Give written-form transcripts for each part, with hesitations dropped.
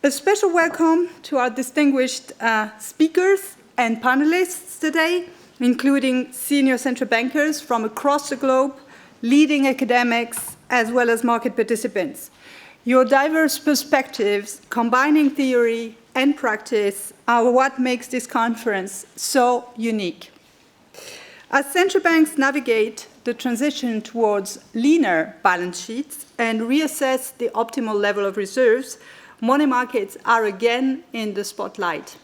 A special welcome to our distinguished speakers and panelists today, including senior central bankers from across the globe, leading academics, as well as market participants. Your diverse perspectives, combining theory and practice, are what makes this conference so unique. As central banks navigate the transition towards leaner balance sheets and reassess the optimal level of reserves, money markets are again in the spotlight.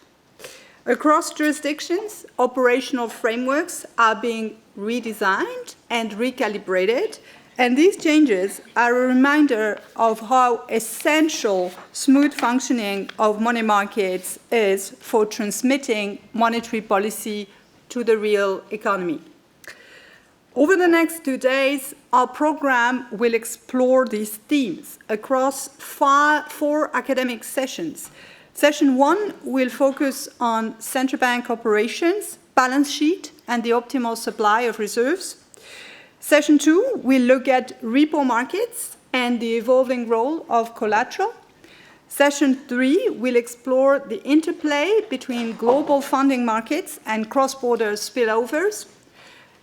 Across jurisdictions, operational frameworks are being redesigned and recalibrated, and these changes are a reminder of how essential smooth functioning of money markets is for transmitting monetary policy to the real economy. Over the next 2 days, our program will explore these themes across 4 academic sessions. Session 1 will focus on central bank operations, balance sheet, and the optimal supply of reserves. Session 2 will look at repo markets and the evolving role of collateral. Session 3 will explore the interplay between global funding markets and cross-border spillovers.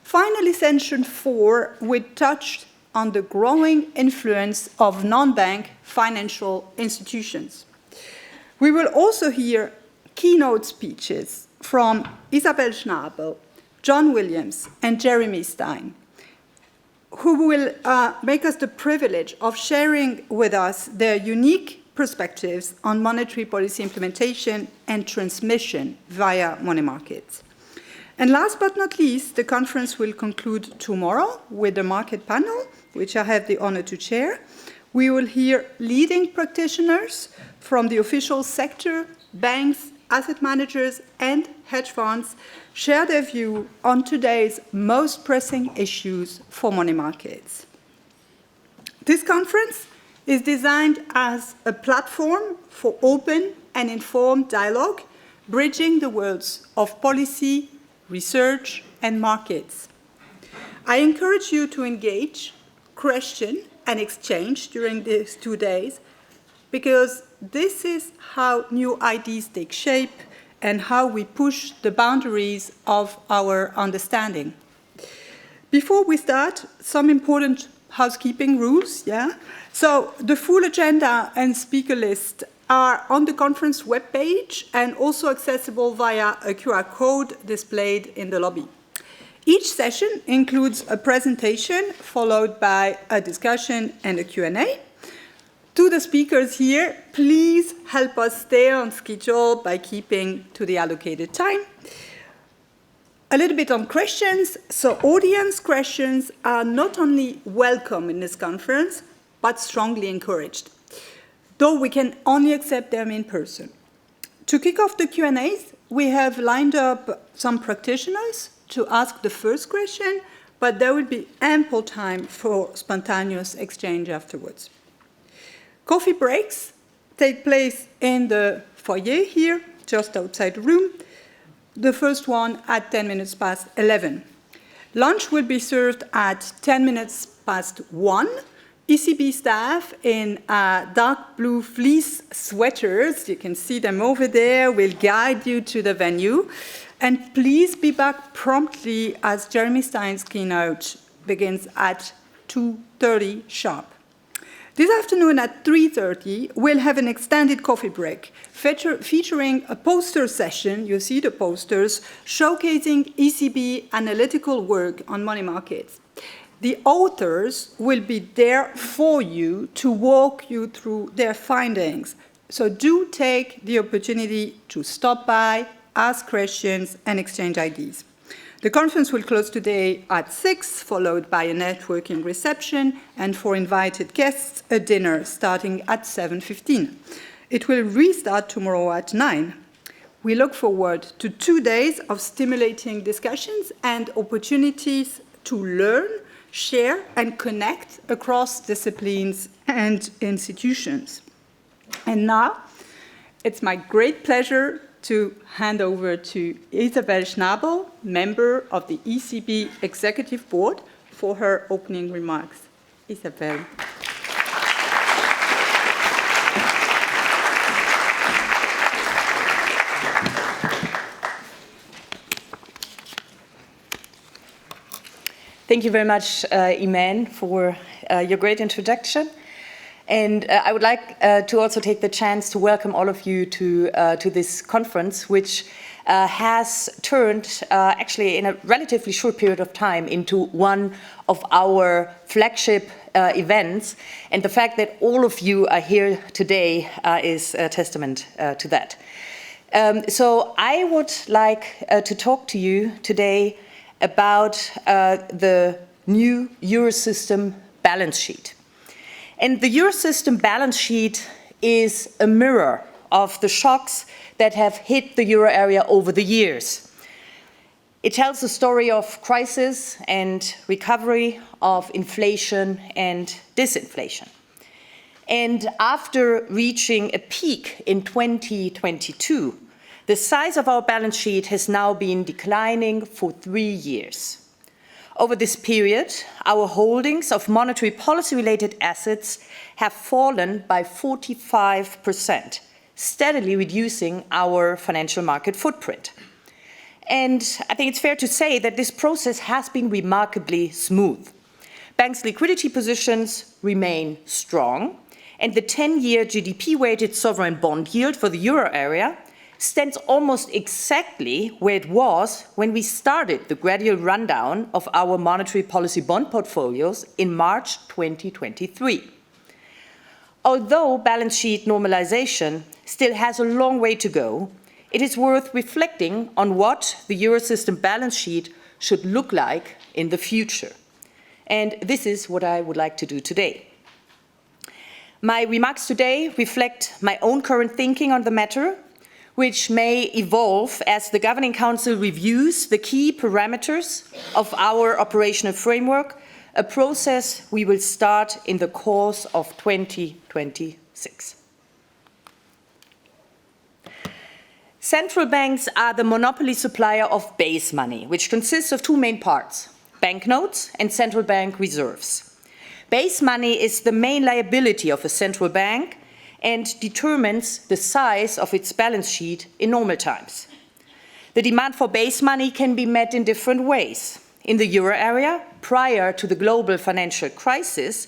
Finally, Session 4 will touch on the growing influence of non-bank financial institutions. We will also hear keynote speeches from Isabel Schnabel, John Williams, and Jeremy Stein, who will make us the privilege of sharing with us their unique perspectives on monetary policy implementation and transmission via money markets. And last but not least, the conference will conclude tomorrow with the market panel, which I have the honor to chair. We will hear leading practitioners from the official sector, banks, asset managers, and hedge funds share their view on today's most pressing issues for money markets. This conference is designed as a platform for open and informed dialogue, bridging the worlds of policy, research, and markets. I encourage you to engage, question, and exchange during these 2 days, because this is how new ideas take shape and how we push the boundaries of our understanding. Before we start, some important housekeeping rules, So the full agenda and speaker list are on the conference webpage and also accessible via a QR code displayed in the lobby. Each session includes a presentation followed by a discussion and a Q&A. To the speakers here, please help us stay on schedule by keeping to the allocated time. A little bit on questions. So audience questions are not only welcome in this conference, but strongly encouraged, though we can only accept them in person. To kick off the Q&As, we have lined up some practitioners to ask the first question, but there will be ample time for spontaneous exchange afterwards. Coffee breaks take place in the foyer here, just outside the room, the first one at 10 minutes past 11. Lunch will be served at 10 minutes past 1. ECB staff in dark blue fleece sweaters, you can see them over there, will guide you to the venue. And please be back promptly as Jeremy Stein's keynote begins at 2:30 sharp. This afternoon at 3:30, we'll have an extended coffee break featuring a poster session, you see the posters, showcasing ECB analytical work on money markets. The authors will be there for you to walk you through their findings. So do take the opportunity to stop by, ask questions, and exchange ideas. The conference will close today at 6, followed by a networking reception, and for invited guests, a dinner starting at 7:15. It will restart tomorrow at 9. We look forward to 2 days of stimulating discussions and opportunities to learn, share, and connect across disciplines and institutions. And now, it's my great pleasure to hand over to Isabel Schnabel, member of the ECB Executive Board, for her opening remarks. Isabel. Thank you very much, Imène, for your great introduction. And I would like to also take the chance to welcome all of you to this conference, which has turned, actually in a relatively short period of time, into one of our flagship events. And the fact that all of you are here today is a testament to that. So I would like to talk to you today about the new Eurosystem balance sheet. And the Eurosystem balance sheet is a mirror of the shocks that have hit the euro area over the years. It tells the story of crisis and recovery, of inflation and disinflation. And after reaching a peak in 2022, the size of our balance sheet has now been declining for 3 years. Over this period, our holdings of monetary policy-related assets have fallen by 45%, steadily reducing our financial market footprint. And I think it's fair to say that this process has been remarkably smooth. Banks' liquidity positions remain strong, and the 10-year GDP-weighted sovereign bond yield for the euro area stands almost exactly where it was when we started the gradual rundown of our monetary policy bond portfolios in March 2023. Although balance sheet normalization still has a long way to go, it is worth reflecting on what the Eurosystem balance sheet should look like in the future. And this is what I would like to do today. My remarks today reflect my own current thinking on the matter, which may evolve as the Governing Council reviews the key parameters of our operational framework, a process we will start in the course of 2026. Central banks are the monopoly supplier of base money, which consists of two main parts: banknotes and central bank reserves. Base money is the main liability of a central bank and determines the size of its balance sheet in normal times. The demand for base money can be met in different ways. In the euro area, prior to the global financial crisis,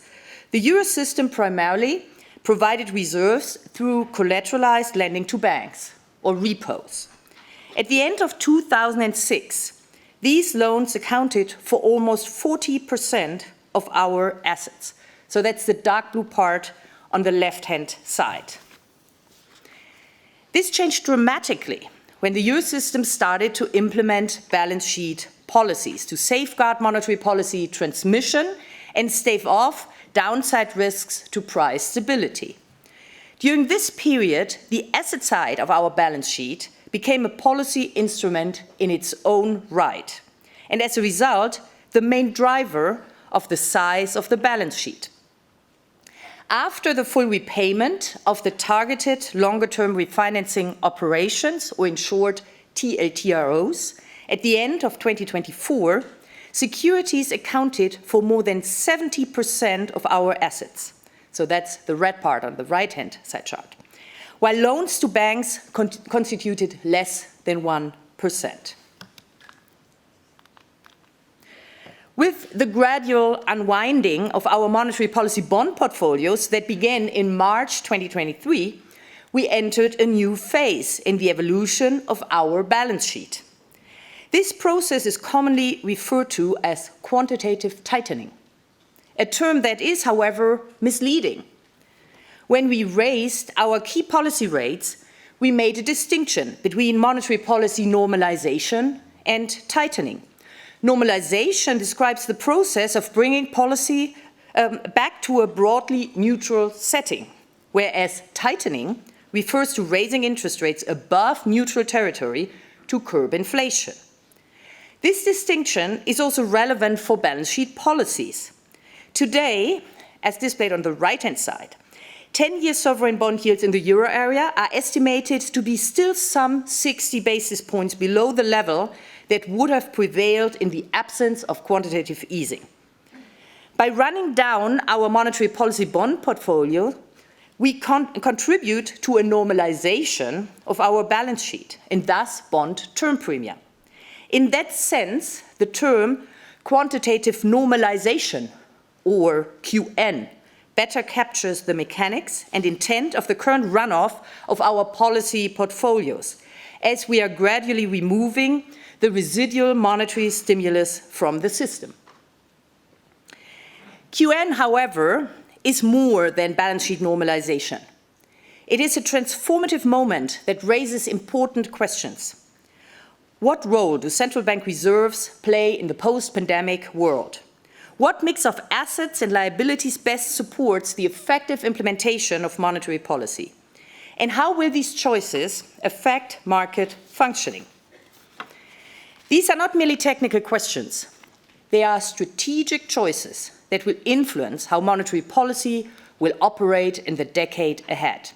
the Eurosystem primarily provided reserves through collateralized lending to banks, or repos. At the end of 2006, these loans accounted for almost 40% of our assets. So that's the dark blue part on the left-hand side. This changed dramatically when the Eurosystem started to implement balance sheet policies to safeguard monetary policy transmission and stave off downside risks to price stability. During this period, the asset side of our balance sheet became a policy instrument in its own right, and as a result, the main driver of the size of the balance sheet. After the full repayment of the targeted longer-term refinancing operations, or in short, TLTROs, at the end of 2024, securities accounted for more than 70% of our assets. So that's the red part on the right-hand side chart, while loans to banks constituted less than 1%. With the gradual unwinding of our monetary policy bond portfolios that began in March 2023, we entered a new phase in the evolution of our balance sheet. This process is commonly referred to as quantitative tightening, a term that is, however, misleading. When we raised our key policy rates, we made a distinction between monetary policy normalization and tightening. Normalization describes the process of bringing policy back to a broadly neutral setting, whereas tightening refers to raising interest rates above neutral territory to curb inflation. This distinction is also relevant for balance sheet policies. Today, as displayed on the right-hand side, 10-year sovereign bond yields in the euro area are estimated to be still some 60 basis points below the level that would have prevailed in the absence of quantitative easing. By running down our monetary policy bond portfolio, we contribute to a normalization of our balance sheet and thus bond term premium. In that sense, the term quantitative normalization, or QN, better captures the mechanics and intent of the current runoff of our policy portfolios, as we are gradually removing the residual monetary stimulus from the system. QN, however, is more than balance sheet normalization. It is a transformative moment that raises important questions. What role do central bank reserves play in the post-pandemic world? What mix of assets and liabilities best supports the effective implementation of monetary policy? And how will these choices affect market functioning? These are not merely technical questions. They are strategic choices that will influence how monetary policy will operate in the decade ahead.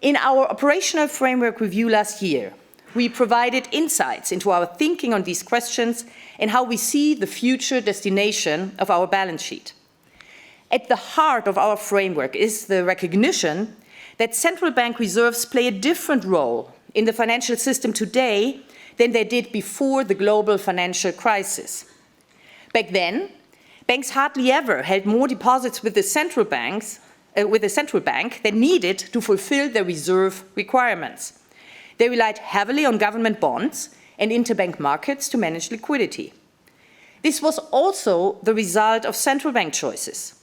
In our operational framework review last year, we provided insights into our thinking on these questions and how we see the future destination of our balance sheet. At the heart of our framework is the recognition that central bank reserves play a different role in the financial system today than they did before the global financial crisis. Back then, banks hardly ever held more deposits with the central bank than needed to fulfill their reserve requirements. They relied heavily on government bonds and interbank markets to manage liquidity. This was also the result of central bank choices.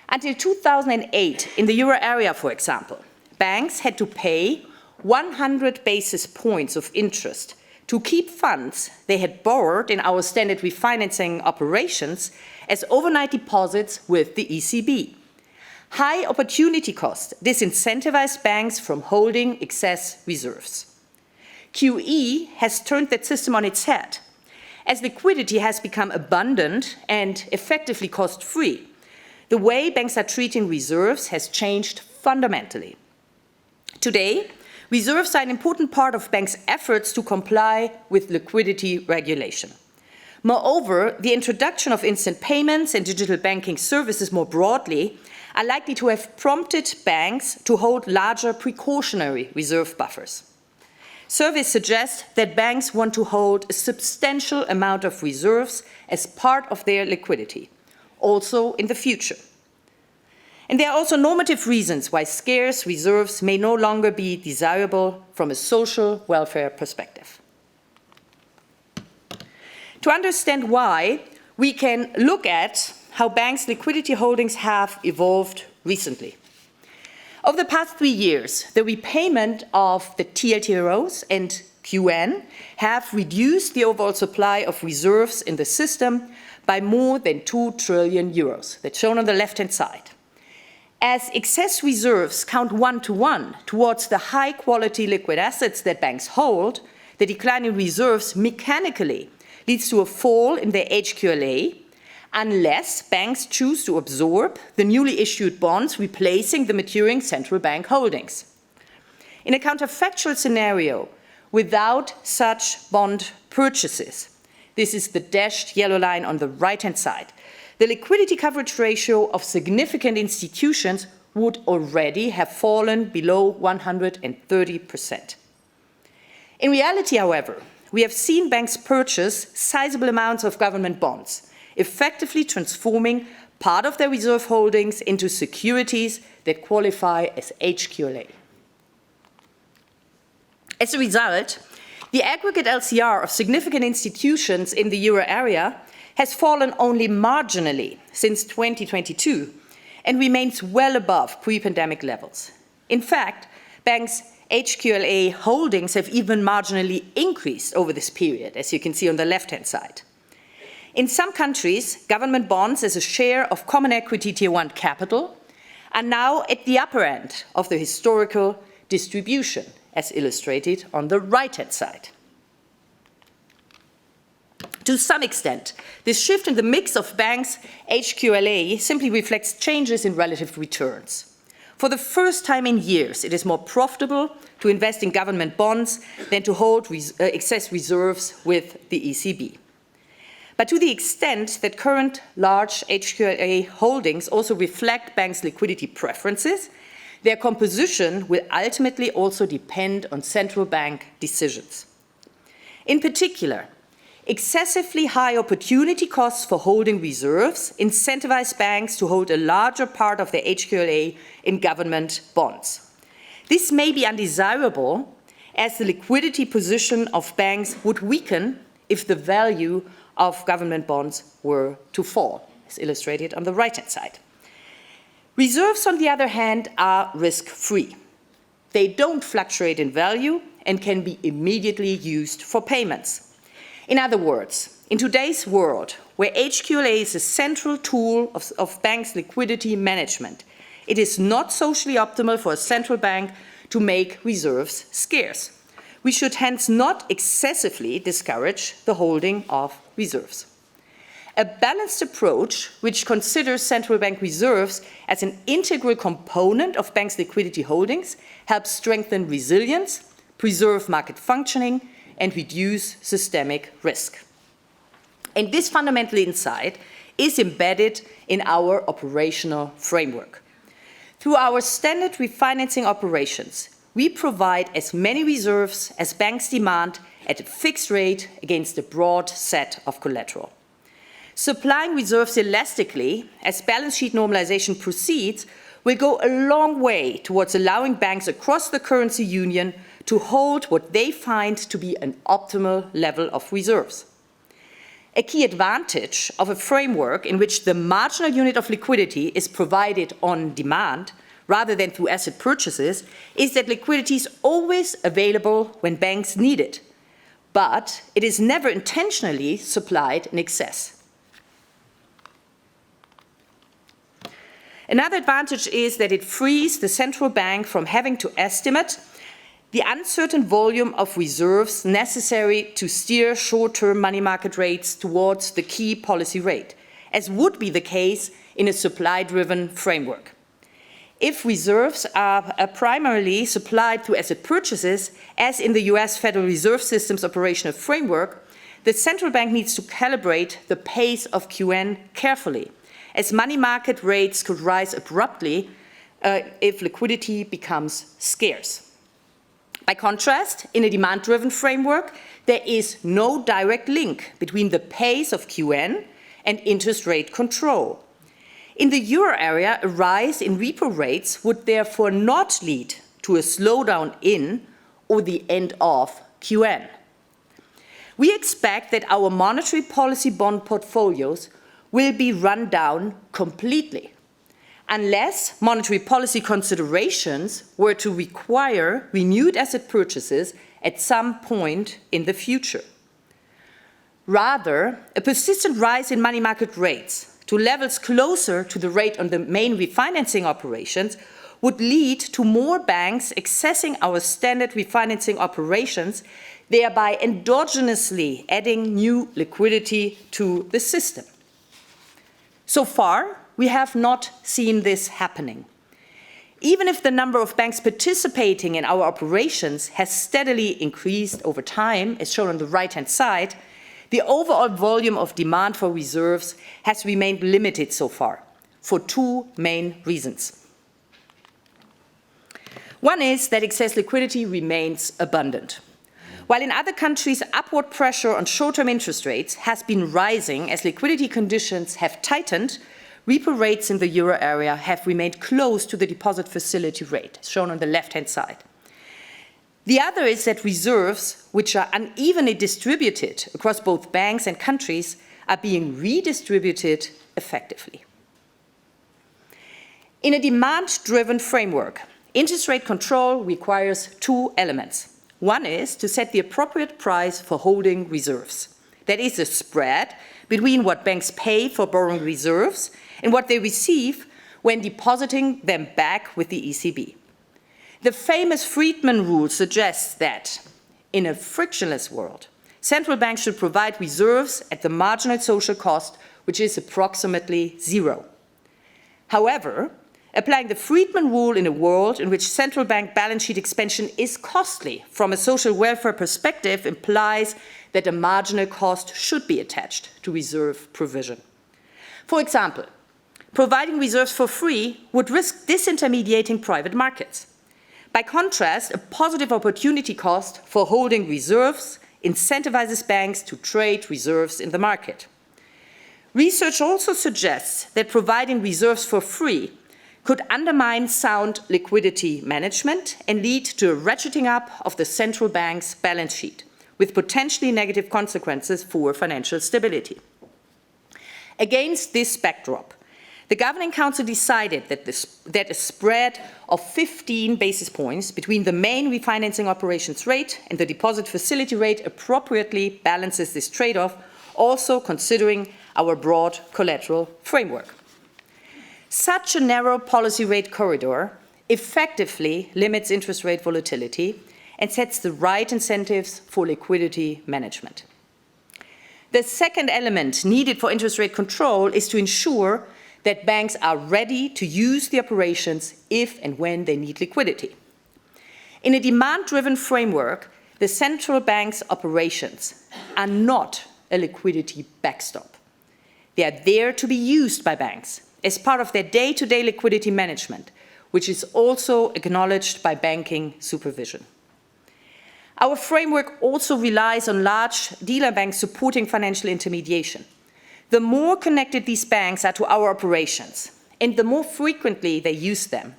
Until 2008, in the euro area, for example, banks had to pay 100 basis points of interest to keep funds they had borrowed in our standard refinancing operations as overnight deposits with the ECB. High opportunity costs disincentivized banks from holding excess reserves. QE has turned that system on its head. As liquidity has become abundant and effectively cost-free, the way banks are treating reserves has changed fundamentally. Today, reserves are an important part of banks' efforts to comply with liquidity regulation. Moreover, the introduction of instant payments and digital banking services more broadly are likely to have prompted banks to hold larger precautionary reserve buffers. Surveys suggest that banks want to hold a substantial amount of reserves as part of their liquidity, also in the future. And there are also normative reasons why scarce reserves may no longer be desirable from a social welfare perspective. To understand why, we can look at how banks' liquidity holdings have evolved recently. Over the past 3 years, the repayment of the TLTROs and QN have reduced the overall supply of reserves in the system by more than 2 trillion euros. That's shown on the left-hand side. As excess reserves count one-to-one towards the high-quality liquid assets that banks hold, the decline in reserves mechanically leads to a fall in their HQLA unless banks choose to absorb the newly issued bonds replacing the maturing central bank holdings. In a counterfactual scenario, without such bond purchases, this is the dashed yellow line on the right-hand side, the liquidity coverage ratio of significant institutions would already have fallen below 130%. In reality, however, we have seen banks purchase sizable amounts of government bonds, effectively transforming part of their reserve holdings into securities that qualify as HQLA. As a result, the aggregate LCR of significant institutions in the euro area has fallen only marginally since 2022 and remains well above pre-pandemic levels. In fact, banks' HQLA holdings have even marginally increased over this period, as you can see on the left-hand side. In some countries, government bonds as a share of common equity tier 1 capital are now at the upper end of the historical distribution, as illustrated on the right-hand side. To some extent, this shift in the mix of banks' HQLA simply reflects changes in relative returns. For the first time in years, it is more profitable to invest in government bonds than to hold excess reserves with the ECB. But to the extent that current large HQLA holdings also reflect banks' liquidity preferences, their composition will ultimately also depend on central bank decisions. In particular, Excessively high opportunity costs for holding reserves incentivize banks to hold a larger part of their HQLA in government bonds. This may be undesirable, as the liquidity position of banks would weaken if the value of government bonds were to fall, as illustrated on the right-hand side. Reserves, on the other hand, are risk-free. They don't fluctuate in value and can be immediately used for payments. In other words, in today's world, where HQLA is a central tool of banks' liquidity management, it is not socially optimal for a central bank to make reserves scarce. We should hence not excessively discourage the holding of reserves. A balanced approach, which considers central bank reserves as an integral component of banks' liquidity holdings, helps strengthen resilience, preserve market functioning, and reduce systemic risk. And this fundamental insight is embedded in our operational framework. Through our standard refinancing operations, we provide as many reserves as banks demand at a fixed rate against a broad set of collateral. Supplying reserves elastically as balance sheet normalization proceeds will go a long way towards allowing banks across the currency union to hold what they find to be an optimal level of reserves. A key advantage of a framework in which the marginal unit of liquidity is provided on demand rather than through asset purchases is that liquidity is always available when banks need it, but it is never intentionally supplied in excess. Another advantage is that it frees the central bank from having to estimate the uncertain volume of reserves necessary to steer short-term money market rates towards the key policy rate, as would be the case in a supply-driven framework. If reserves are primarily supplied through asset purchases, as in the US Federal Reserve System's operational framework, the central bank needs to calibrate the pace of QN carefully, as money market rates could rise abruptly if liquidity becomes scarce. By contrast, in a demand-driven framework, there is no direct link between the pace of QN and interest rate control. In the euro area, a rise in repo rates would therefore not lead to a slowdown in or the end of QN. We expect that our monetary policy bond portfolios will be run down completely, unless monetary policy considerations were to require renewed asset purchases at some point in the future. Rather, a persistent rise in money market rates to levels closer to the rate on the main refinancing operations would lead to more banks accessing our standard refinancing operations, thereby endogenously adding new liquidity to the system. So far, we have not seen this happening. Even if the number of banks participating in our operations has steadily increased over time, as shown on the right-hand side, the overall volume of demand for reserves has remained limited so far, for two main reasons. One is that excess liquidity remains abundant. While in other countries upward pressure on short-term interest rates has been rising as liquidity conditions have tightened, repo rates in the euro area have remained close to the deposit facility rate, shown on the left-hand side. The other is that reserves, which are unevenly distributed across both banks and countries, are being redistributed effectively. In a demand-driven framework, interest rate control requires two elements. One is to set the appropriate price for holding reserves. That is a spread between what banks pay for borrowing reserves and what they receive when depositing them back with the ECB. The famous Friedman rule suggests that, in a frictionless world, central banks should provide reserves at the marginal social cost, which is approximately zero. However, applying the Friedman rule in a world in which central bank balance sheet expansion is costly from a social welfare perspective implies that a marginal cost should be attached to reserve provision. For example, providing reserves for free would risk disintermediating private markets. By contrast, a positive opportunity cost for holding reserves incentivizes banks to trade reserves in the market. Research also suggests that providing reserves for free could undermine sound liquidity management and lead to a ratcheting up of the central bank's balance sheet, with potentially negative consequences for financial stability. Against this backdrop, the Governing Council decided that a spread of 15 basis points between the main refinancing operations rate and the deposit facility rate appropriately balances this trade-off, also considering our broad collateral framework. Such a narrow policy rate corridor effectively limits interest rate volatility and sets the right incentives for liquidity management. The second element needed for interest rate control is to ensure that banks are ready to use the operations if and when they need liquidity. In a demand-driven framework, the central bank's operations are not a liquidity backstop. They are there to be used by banks as part of their day-to-day liquidity management, which is also acknowledged by banking supervision. Our framework also relies on large dealer banks supporting financial intermediation. The more connected these banks are to our operations, and the more frequently they use them,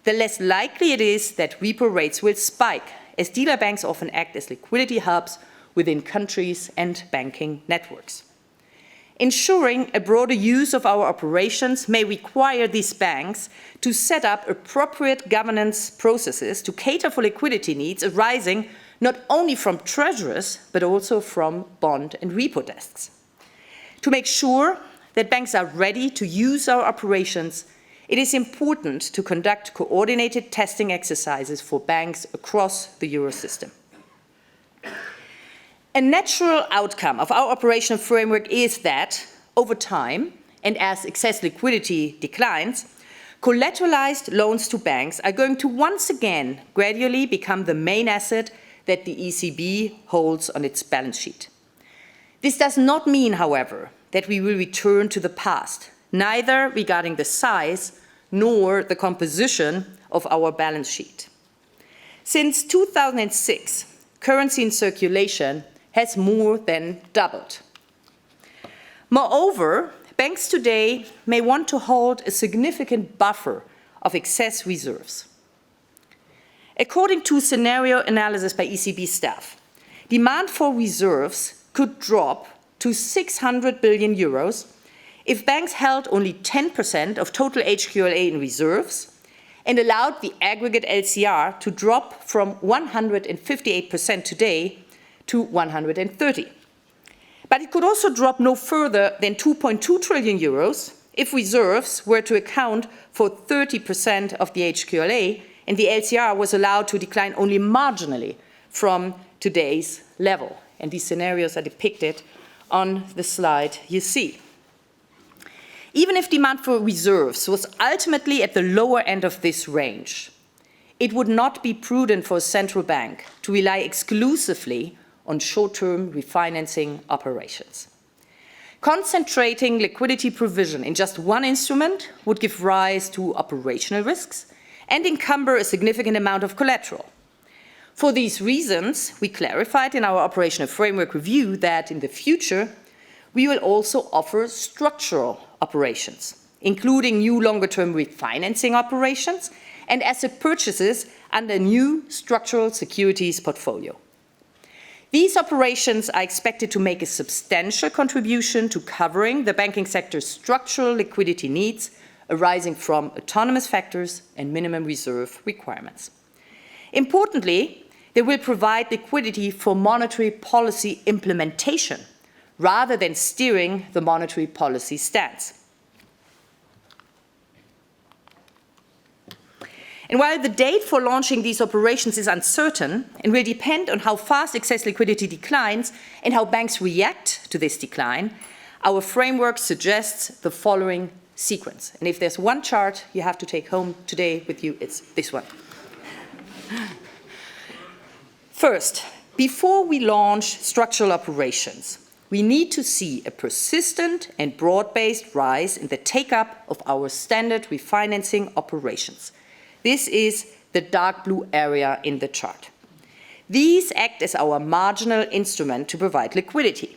the less likely it is that repo rates will spike, as dealer banks often act as liquidity hubs within countries and banking networks. Ensuring a broader use of our operations may require these banks to set up appropriate governance processes to cater for liquidity needs arising not only from treasurers, but also from bond and repo desks. To make sure that banks are ready to use our operations, it is important to conduct coordinated testing exercises for banks across the Eurosystem. A natural outcome of our operational framework is that, over time, and as excess liquidity declines, collateralized loans to banks are going to once again gradually become the main asset that the ECB holds on its balance sheet. This does not mean, however, that we will return to the past, neither regarding the size nor the composition of our balance sheet. Since 2006, currency in circulation has more than doubled. Moreover, banks today may want to hold a significant buffer of excess reserves. According to scenario analysis by ECB staff, demand for reserves could drop to 600 billion euros if banks held only 10% of total HQLA in reserves and allowed the aggregate LCR to drop from 158% today to 130. But it could also drop no further than 2.2 trillion euros if reserves were to account for 30% of the HQLA and the LCR was allowed to decline only marginally from today's level. And these scenarios are depicted on the slide you see. Even if demand for reserves was ultimately at the lower end of this range, it would not be prudent for a central bank to rely exclusively on short-term refinancing operations. Concentrating liquidity provision in just one instrument would give rise to operational risks and encumber a significant amount of collateral. For these reasons, we clarified in our operational framework review that in the future, we will also offer structural operations, including new longer-term refinancing operations and asset purchases under a new structural securities portfolio. These operations are expected to make a substantial contribution to covering the banking sector's structural liquidity needs arising from autonomous factors and minimum reserve requirements. Importantly, they will provide liquidity for monetary policy implementation rather than steering the monetary policy stance. And while the date for launching these operations is uncertain and will depend on how fast excess liquidity declines and how banks react to this decline, our framework suggests the following sequence. And if there's one chart you have to take home today with you, it's this one. First, before we launch structural operations, we need to see a persistent and broad-based rise in the take-up of our standard refinancing operations. This is the dark blue area in the chart. These act as our marginal instrument to provide liquidity.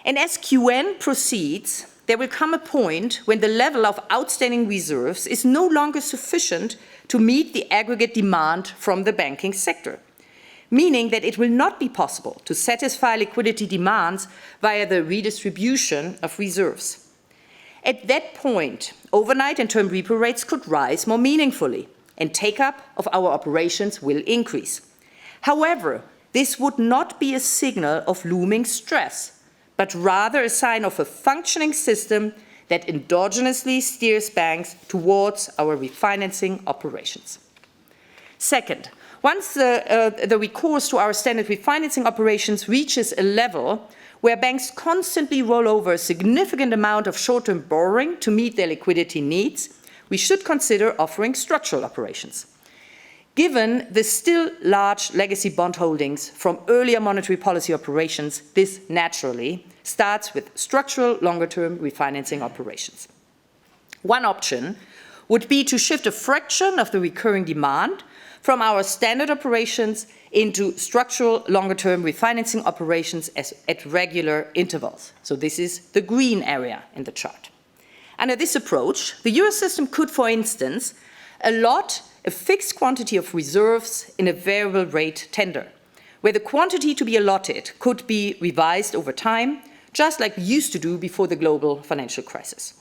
And as QN proceeds, there will come a point when the level of outstanding reserves is no longer sufficient to meet the aggregate demand from the banking sector, meaning that it will not be possible to satisfy liquidity demands via the redistribution of reserves. At that point, overnight and term repo rates could rise more meaningfully, and take-up of our operations will increase. However, this would not be a signal of looming stress, but rather a sign of a functioning system that endogenously steers banks towards our refinancing operations. Second, once the recourse to our standard refinancing operations reaches a level where banks constantly roll over a significant amount of short-term borrowing to meet their liquidity needs, we should consider offering structural operations. Given the still large legacy bond holdings from earlier monetary policy operations, this naturally starts with structural longer-term refinancing operations. One option would be to shift a fraction of the recurring demand from our standard operations into structural longer-term refinancing operations at regular intervals. So this is the green area in the chart. Under this approach, the Eurosystem could, for instance, allot a fixed quantity of reserves in a variable rate tender, where the quantity to be allotted could be revised over time, just like we used to do before the global financial crisis.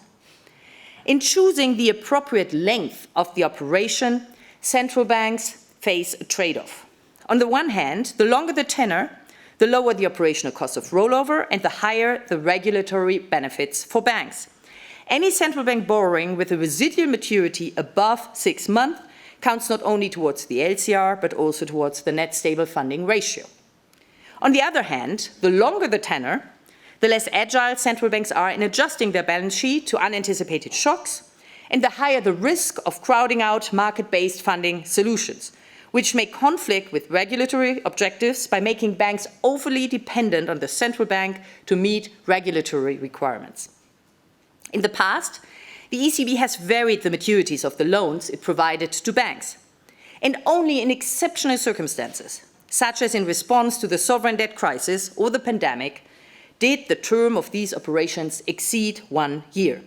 In choosing the appropriate length of the operation, central banks face a trade-off. On the one hand, the longer the tenor, the lower the operational cost of rollover and the higher the regulatory benefits for banks. Any central bank borrowing with a residual maturity above 6 months counts not only towards the LCR, but also towards the net stable funding ratio. On the other hand, the longer the tenor, the less agile central banks are in adjusting their balance sheet to unanticipated shocks, and the higher the risk of crowding out market-based funding solutions, which may conflict with regulatory objectives by making banks overly dependent on the central bank to meet regulatory requirements. In the past, the ECB has varied the maturities of the loans it provided to banks, and only in exceptional circumstances, such as in response to the sovereign debt crisis or the pandemic, did the term of these operations exceed 1 year.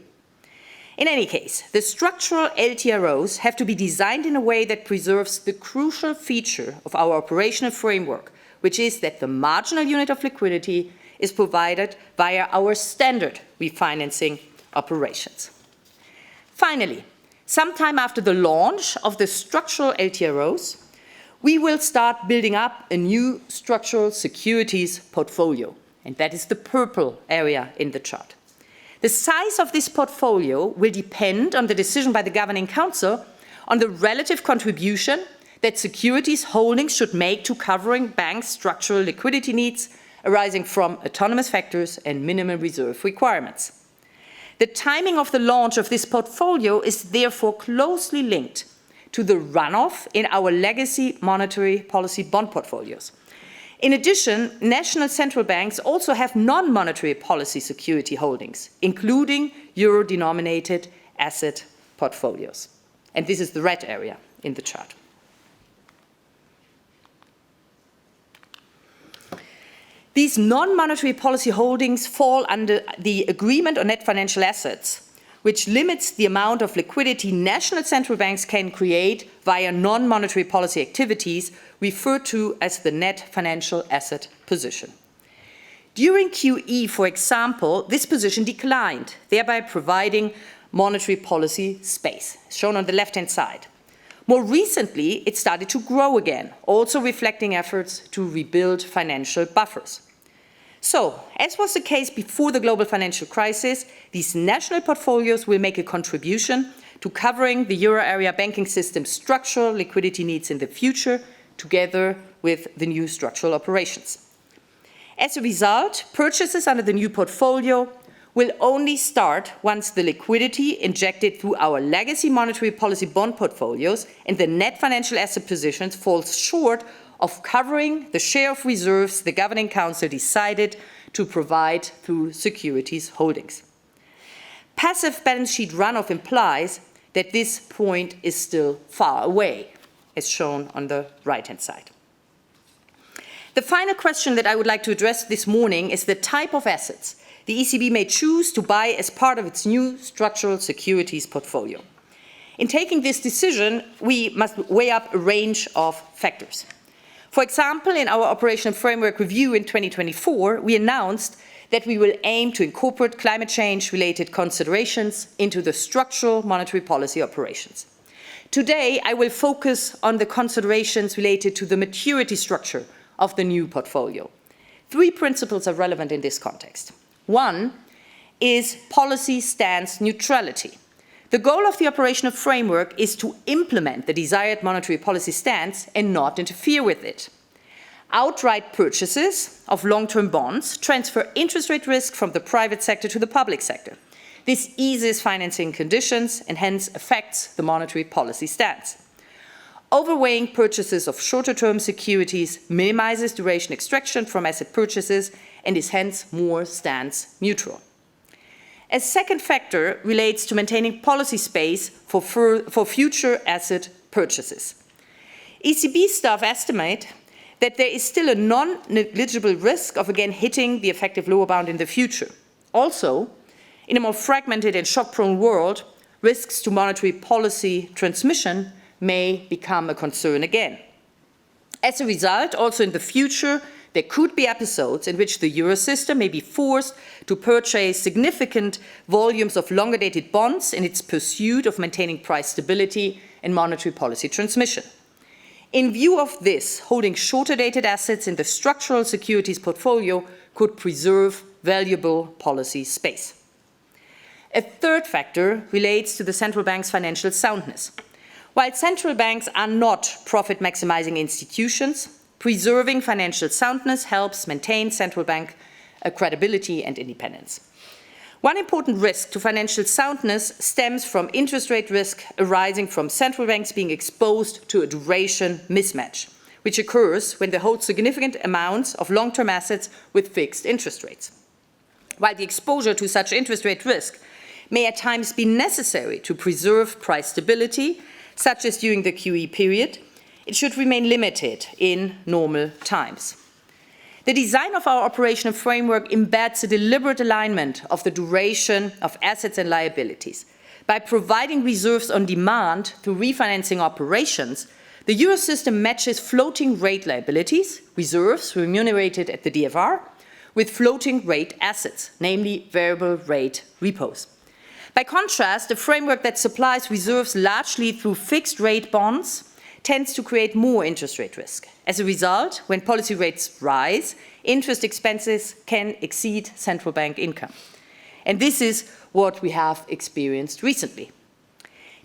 In any case, the structural LTROs have to be designed in a way that preserves the crucial feature of our operational framework, which is that the marginal unit of liquidity is provided via our standard refinancing operations. Finally, sometime after the launch of the structural LTROs, we will start building up a new structural securities portfolio, and that is the purple area in the chart. The size of this portfolio will depend on the decision by the Governing Council on the relative contribution that securities holdings should make to covering banks' structural liquidity needs arising from autonomous factors and minimum reserve requirements. The timing of the launch of this portfolio is therefore closely linked to the runoff in our legacy monetary policy bond portfolios. In addition, national central banks also have non-monetary policy security holdings, including euro-denominated asset portfolios. And this is the red area in the chart. These non-monetary policy holdings fall under the Agreement on Net Financial Assets, which limits the amount of liquidity national central banks can create via non-monetary policy activities, referred to as the net financial asset position. During QE, for example, this position declined, thereby providing monetary policy space, shown on the left-hand side. More recently, it started to grow again, also reflecting efforts to rebuild financial buffers. So, as was the case before the global financial crisis, these national portfolios will make a contribution to covering the euro area banking system's structural liquidity needs in the future, together with the new structural operations. As a result, purchases under the new portfolio will only start once the liquidity injected through our legacy monetary policy bond portfolios and the net financial asset positions falls short of covering the share of reserves the Governing Council decided to provide through securities holdings. Passive balance sheet runoff implies that this point is still far away, as shown on the right-hand side. The final question that I would like to address this morning is the type of assets the ECB may choose to buy as part of its new structural securities portfolio. In taking this decision, we must weigh up a range of factors. For example, in our operational framework review in 2024, we announced that we will aim to incorporate climate change-related considerations into the structural monetary policy operations. Today, I will focus on the considerations related to the maturity structure of the new portfolio. 3 principles are relevant in this context. One is policy stance neutrality. The goal of the operational framework is to implement the desired monetary policy stance and not interfere with it. Outright purchases of long-term bonds transfer interest rate risk from the private sector to the public sector. This eases financing conditions and hence affects the monetary policy stance. Overweighing purchases of shorter-term securities minimizes duration extraction from asset purchases and is hence more stance neutral. A second factor relates to maintaining policy space for future asset purchases. ECB staff estimate that there is still a non-negligible risk of again hitting the effective lower bound in the future. Also, in a more fragmented and shock-prone world, risks to monetary policy transmission may become a concern again. As a result, also in the future, there could be episodes in which the Eurosystem may be forced to purchase significant volumes of longer-dated bonds in its pursuit of maintaining price stability and monetary policy transmission. In view of this, holding shorter-dated assets in the structural securities portfolio could preserve valuable policy space. A third factor relates to the central bank's financial soundness. While central banks are not profit-maximizing institutions, preserving financial soundness helps maintain central bank credibility and independence. One important risk to financial soundness stems from interest rate risk arising from central banks being exposed to a duration mismatch, which occurs when they hold significant amounts of long-term assets with fixed interest rates. While the exposure to such interest rate risk may at times be necessary to preserve price stability, such as during the QE period, it should remain limited in normal times. The design of our operational framework embeds a deliberate alignment of the duration of assets and liabilities. By providing reserves on demand through refinancing operations, the Eurosystem matches floating rate liabilities, reserves remunerated at the DFR, with floating rate assets, namely variable rate repos. By contrast, a framework that supplies reserves largely through fixed rate bonds tends to create more interest rate risk. As a result, when policy rates rise, interest expenses can exceed central bank income. And this is what we have experienced recently.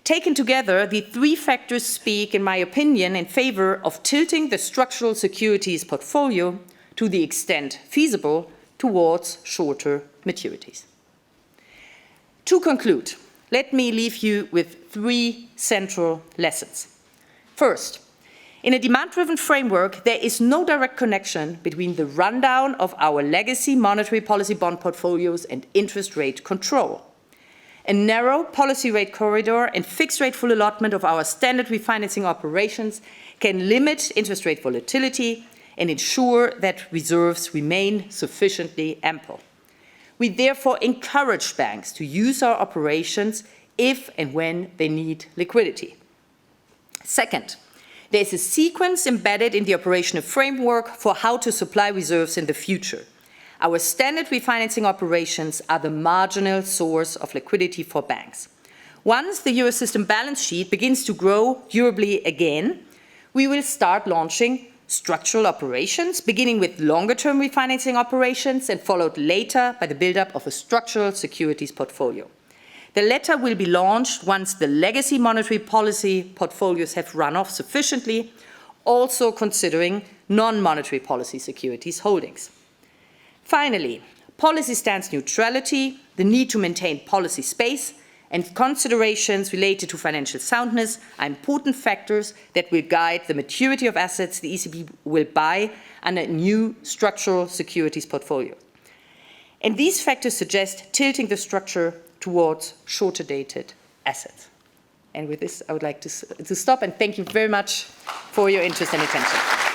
Taken together, the 3 factors speak, in my opinion, in favor of tilting the structural securities portfolio to the extent feasible towards shorter maturities. To conclude, let me leave you with 3 central lessons. First, in a demand-driven framework, there is no direct connection between the rundown of our legacy monetary policy bond portfolios and interest rate control. A narrow policy rate corridor and fixed rate full allotment of our standard refinancing operations can limit interest rate volatility and ensure that reserves remain sufficiently ample. We therefore encourage banks to use our operations if and when they need liquidity. Second, there is a sequence embedded in the operational framework for how to supply reserves in the future. Our standard refinancing operations are the marginal source of liquidity for banks. Once the Eurosystem balance sheet begins to grow durably again, we will start launching structural operations, beginning with longer-term refinancing operations and followed later by the build-up of a structural securities portfolio. The latter will be launched once the legacy monetary policy portfolios have run off sufficiently, also considering non-monetary policy securities holdings. Finally, policy stance neutrality, the need to maintain policy space, and considerations related to financial soundness are important factors that will guide the maturity of assets the ECB will buy under a new structural securities portfolio. And these factors suggest tilting the structure towards shorter-dated assets. And with this, I would like to stop and thank you very much for your interest and attention.